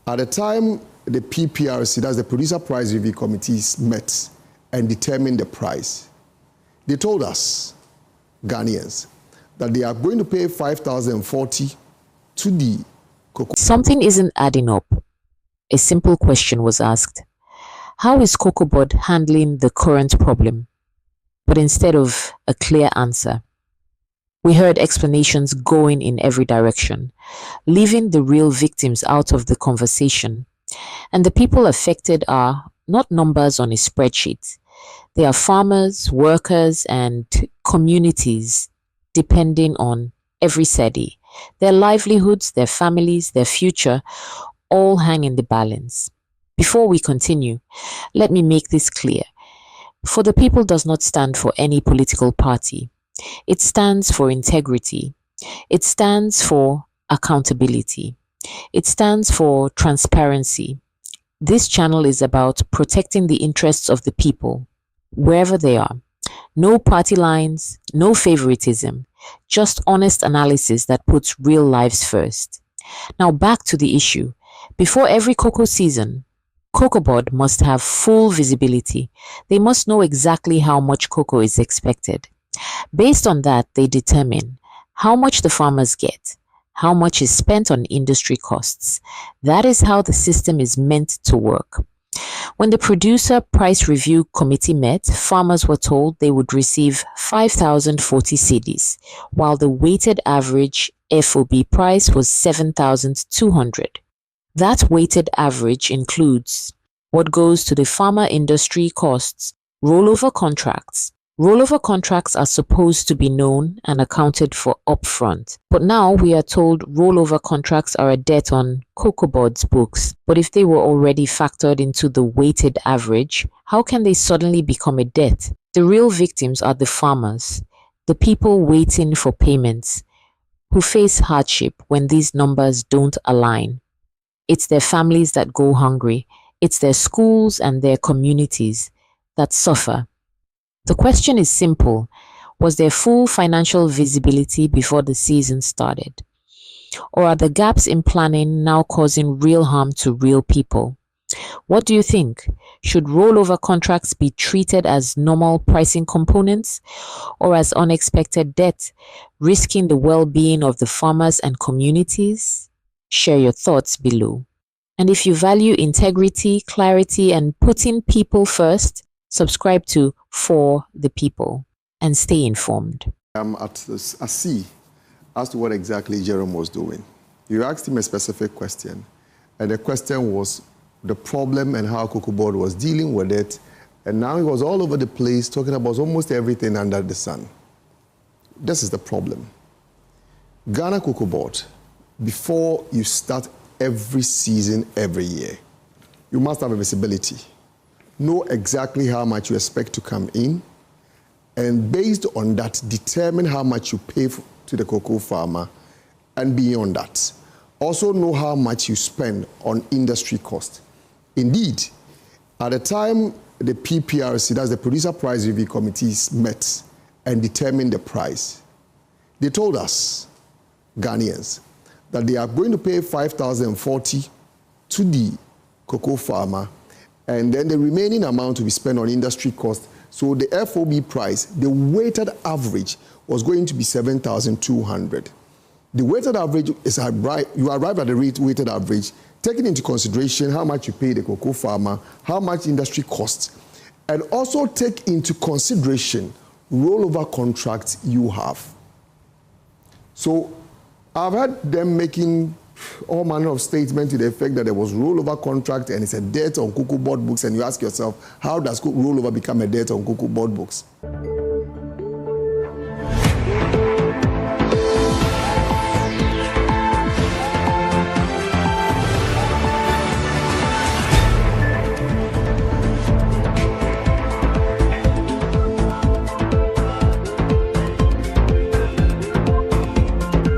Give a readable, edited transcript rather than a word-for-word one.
At the time the PPRC, that's the Producer Price Review Committees, met and determined the price, they told us, Ghanaians, that they are going to pay 5,040 to the cocoa. Something isn't adding up. A simple question was asked. How is COCOBOD handling the current problem? But instead of a clear answer, we heard explanations going in every direction, leaving the real victims out of the conversation. And the people affected are not numbers on a spreadsheet. They are farmers, workers, and communities depending on every cedi. Their livelihoods, their families, their future all hang in the balance. Before we continue, let me make this clear. For the People does not stand for any political party. It stands for integrity. It stands for accountability. It stands for transparency. This channel is about protecting the interests of the people, wherever they are. No party lines, no favoritism, just honest analysis that puts real lives first. Now back to the issue. Before every cocoa season, COCOBOD must have full visibility. They must know exactly how much cocoa is expected. Based on that, they determine how much the farmers get, how much is spent on industry costs. That is how the system is meant to work. When the Producer Price Review Committee met, farmers were told they would receive 5,040 cedis, while the weighted average FOB price was 7,200. That weighted average includes what goes to the farmer industry costs, rollover contracts. Rollover contracts are supposed to be known and accounted for upfront, but now we are told rollover contracts are a debt on COCOBOD's books. But if they were already factored into the weighted average, how can they suddenly become a debt? The real victims are the farmers, the people waiting for payments, who face hardship when these numbers don't align. It's their families that go hungry. It's their schools and their communities that suffer. The question is simple. Was there full financial visibility before the season started? Or are the gaps in planning now causing real harm to real people? What do you think? Should rollover contracts be treated as normal pricing components or as unexpected debt, risking the well-being of the farmers and communities? Share your thoughts below. And if you value integrity, clarity, and putting people first, subscribe to For the People and stay informed. I'm at a sea as to what exactly Jerome was doing. You asked him a specific question, and the question was the problem and how COCOBOD was dealing with it, and now he was all over the place talking about almost everything under the sun. This is the problem. Ghana COCOBOD, before you start every season, every year, you must have a visibility. Know exactly how much you expect to come in, and based on that, determine how much you pay to the cocoa farmer, and beyond that, also know how much you spend on industry cost. Indeed, at the time the PPRC, that's the Producer Price Review Committees, met and determined the price, they told us, Ghanaians, that they are going to pay 5,040 to the cocoa farmer, and then the remaining amount to be spent on industry cost. So the FOB price, the weighted average, was going to be 7,200. The weighted average is you arrive at the weighted average, taking into consideration how much you pay the cocoa farmer, how much industry costs, and also take into consideration rollover contracts you have. So I've heard them making all manner of statements to the effect that there was rollover contract and it's a debt on COCOBOD books, and you ask yourself, how does rollover become a debt on COCOBOD books?